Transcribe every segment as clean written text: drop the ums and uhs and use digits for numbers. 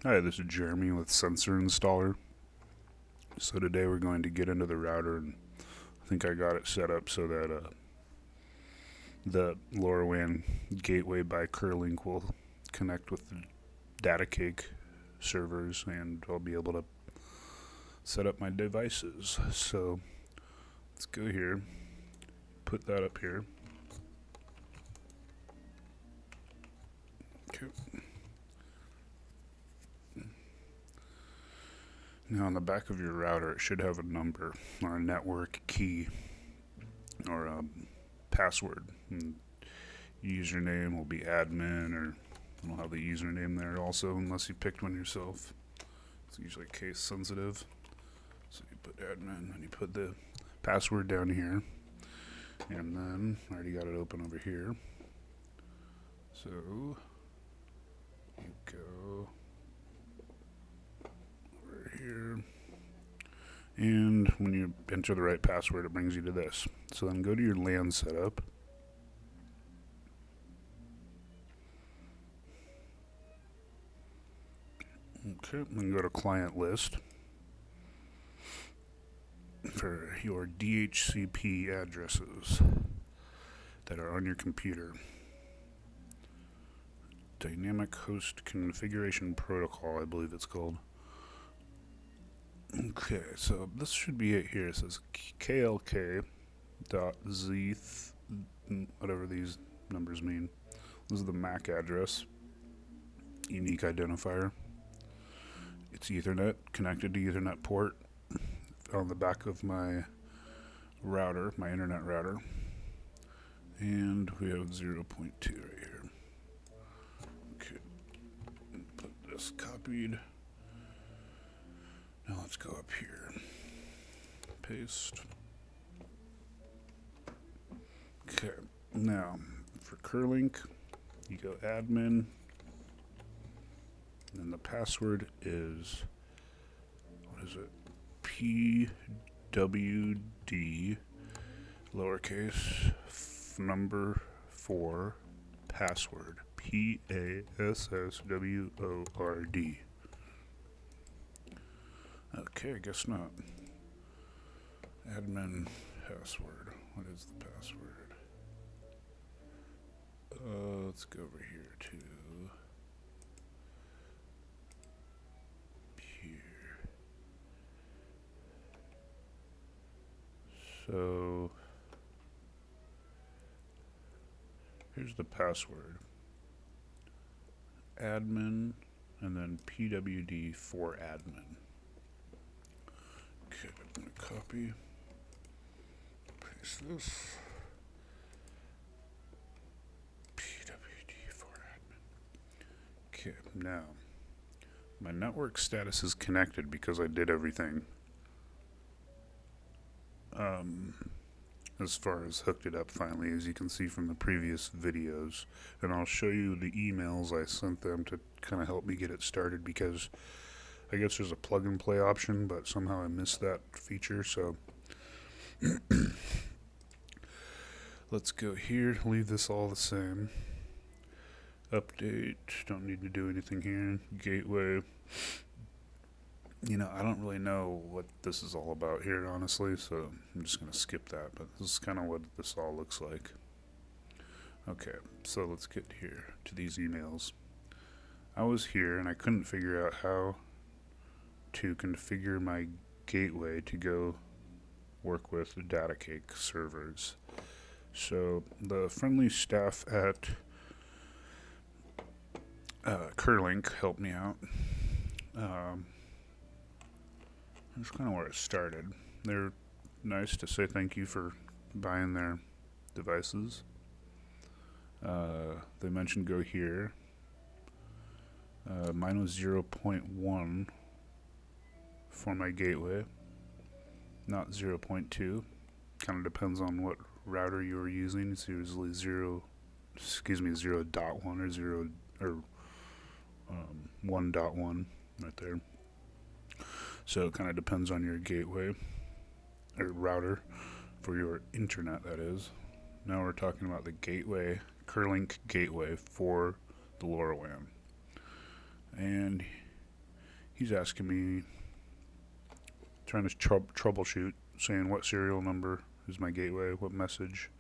Hi, this is Jeremy with Sensor Installer. So today we're going to get into the router, and I think I got it set up so that the Lorawan gateway by Kerlink will connect with the datacake servers, and I'll be able to set up my devices. So let's go here, put that up here. Okay. Now on the back of your router, it should have a number or a network key or a password. And username will be admin, or I'll have the username there also, unless you picked one yourself. It's usually case sensitive. So you put admin and you put the password down here. And then I already got it open over here. So you go over here. And when you enter the right password, it brings you to this. So then go to your LAN setup. Okay, then go to client list for your DHCP addresses that are on your computer. Dynamic Host Configuration Protocol, I believe it's called. Okay, so this should be it here. It says klk.zth, whatever these numbers mean. This is the MAC address, unique identifier. It's Ethernet, connected to Ethernet port on the back of my router, my internet router. And we have 0.2 right here. Okay, put this copied. Now let's go up here. Paste. Okay, now for Kerlink, you go admin, and the password is, what is it? PWD, lowercase, number 4, password. PASSWORD. Okay, I guess not. Admin password. What is the password? Let's go over here to here. So here's the password. Admin and then PWD for admin. Okay, I'm going to copy, paste this. PWD for admin. Okay, now my network status is connected because I did everything as far as hooked it up finally, as you can see from the previous videos. And I'll show you the emails I sent them to kind of help me get it started, because I guess there's a plug and play option, but somehow I missed that feature. So let's go here, leave this all the same. Update, don't need to do anything here. Gateway. You know, I don't really know what this is all about here, honestly, so I'm just going to skip that, but this is kind of what this all looks like. Okay, so let's get here to these emails. I was here and I couldn't figure out how to configure my gateway to go work with the datacake servers. So the friendly staff at Kerlink helped me out. That's kind of where it started. They're nice to say thank you for buying their devices. They mentioned go here. Mine was 0.1 for my gateway, not 0.2. Kind of depends on what router you are using. It's usually 0.1 or 1.1 right there. So it kind of depends on your gateway or router for your internet, that is. Now we're talking about the gateway, Kerlink gateway for the Lorawan. And he's asking me, trying to troubleshoot, saying what serial number is my gateway, what message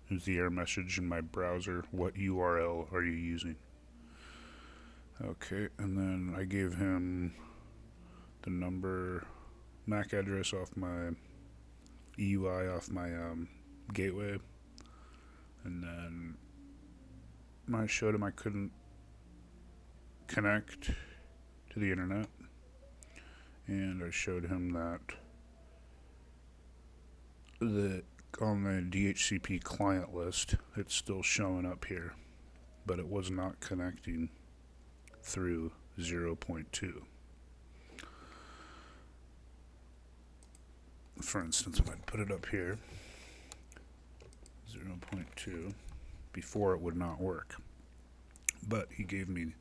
is the error message in my browser, what URL are you using. Okay, and then I gave him the number, MAC address off my EUI off my gateway, and then I showed him I couldn't connect to the internet, and I showed him that on the DHCP client list it's still showing up here, but it was not connecting through 0.2. For instance, if I put it up here, 0.2, before it would not work. But he gave me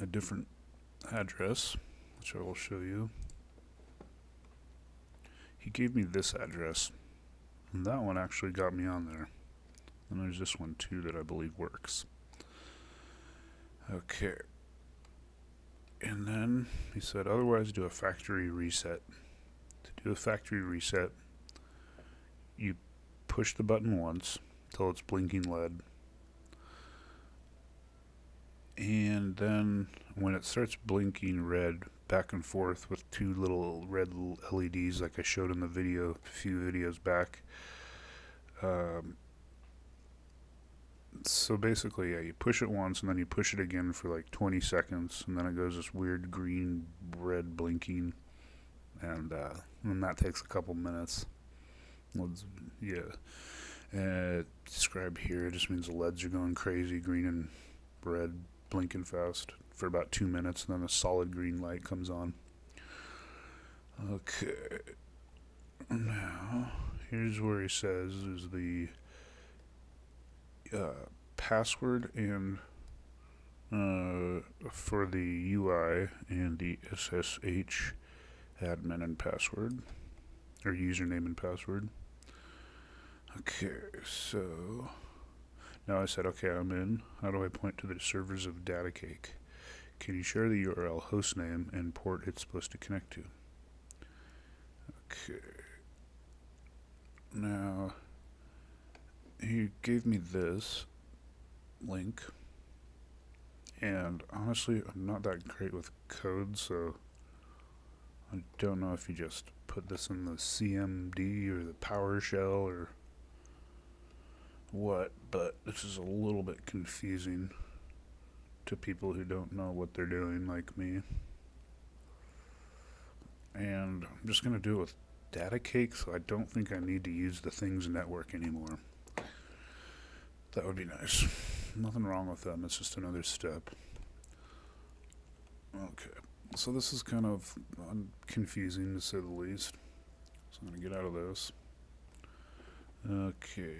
a different address, which I will show you. He gave me this address, and that one actually got me on there. And there's this one too that I believe works. Okay. And then he said, otherwise do a factory reset. To do a factory reset, you push the button once till it's blinking red. And then when it starts blinking red back and forth with two little red LEDs like I showed in the video a few videos back, so basically, yeah, you push it once and then you push it again for like 20 seconds, and then it goes this weird green red blinking, and that takes a couple minutes. Described here, it just means the LEDs are going crazy, green and red, blinking fast for about 2 minutes, and then a solid green light comes on. Okay, now here's where he says is the password and for the UI and the SSH admin and password, or username and password. Okay, so now I said, okay, I'm in. How do I point to the servers of datacake? Can you share the URL, hostname, and port it's supposed to connect to? Okay. Now, he gave me this link, and honestly, I'm not that great with code, so I don't know if you just put this in the CMD or the PowerShell or what, but this is a little bit confusing to people who don't know what they're doing, like me. And I'm just going to do it with datacake, so I don't think I need to use the things network anymore. That would be nice. Nothing wrong with them, it's just another step. Okay, so this is kind of confusing to say the least. So I'm going to get out of this. Okay,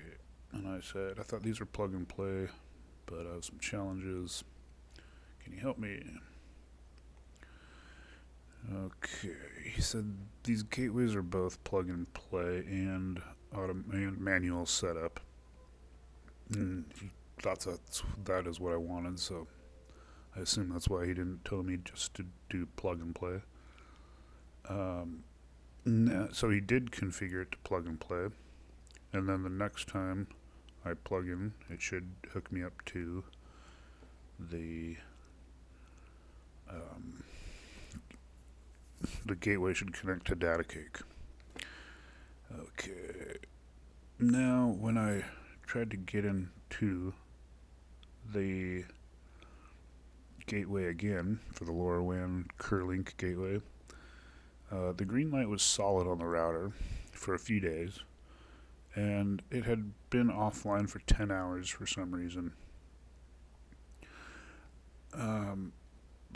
and I said, I thought these were plug and play, but I have some challenges. Can you help me? Okay, he said these gateways are both plug and play and manual setup. And he thought that is what I wanted, so I assume that's why he didn't tell me just to do plug and play. So he did configure it to plug and play, and then the next time I plug in, it should hook me up to the gateway should connect to datacake. Okay. Now, when I tried to get into the gateway again for the Lorawan Kerlink gateway, the green light was solid on the router for a few days, and it had been offline for 10 hours for some reason.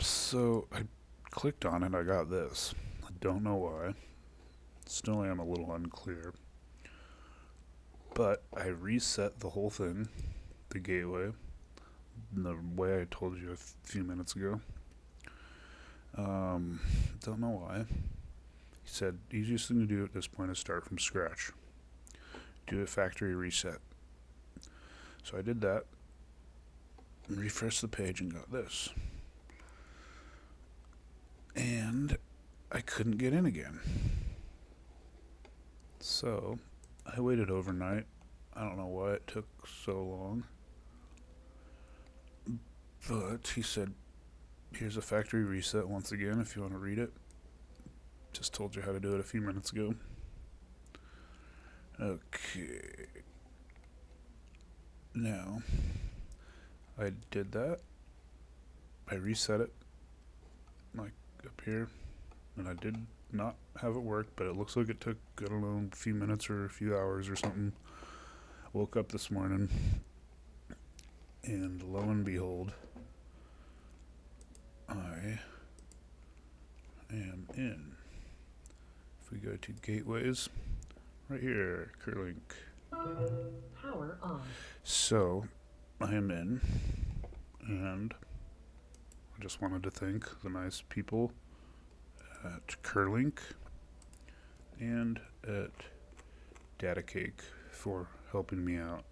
So I clicked on it, I got this. I don't know why. Still am a little unclear. But I reset the whole thing, the gateway, the way I told you a few minutes ago. Don't know why. He said, easiest thing to do at this point is start from scratch. Do a factory reset. So I did that, refreshed the page, and got this. and I couldn't get in again. So I waited overnight. I don't know why it took so long, but he said, here's a factory reset once again if you want to read it. Just told you how to do it a few minutes ago. Okay. Now, I did that. I reset it, like up here, and I did not have it work, but it looks like it took, I don't know, a few minutes or a few hours or something. Woke up this morning, and lo and behold, I am in. If we go to gateways, right here, Kerlink. Power on. So, I am in, and I just wanted to thank the nice people at Kerlink and at datacake for helping me out.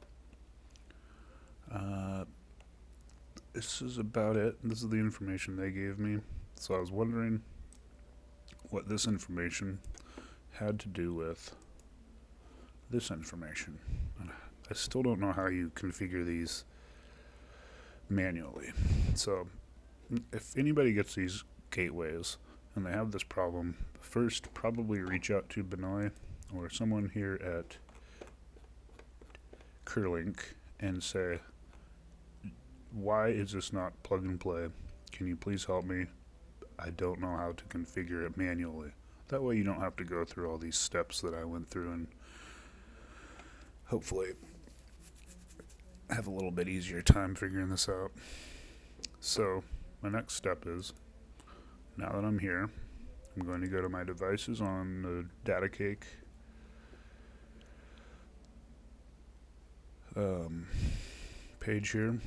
This is about it. This is the information they gave me. So I was wondering what this information had to do with this information. And I still don't know how you configure these manually. So if anybody gets these gateways and they have this problem, first probably reach out to Benoit or someone here at Kerlink and say, why is this not plug and play? Can you please help me? I don't know how to configure it manually. That way you don't have to go through all these steps that I went through, and hopefully have a little bit easier time figuring this out. So my next step is, now that I'm here, I'm going to go to my devices on the datacake page here.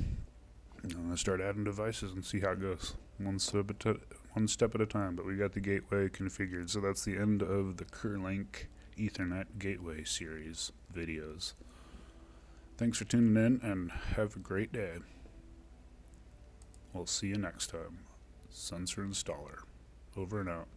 I'm going to start adding devices and see how it goes. One step at a time, but we got the gateway configured. So that's the end of the Kerlink Ethernet Gateway series videos. Thanks for tuning in, and have a great day. We'll see you next time. Sensor Installer. Over and out.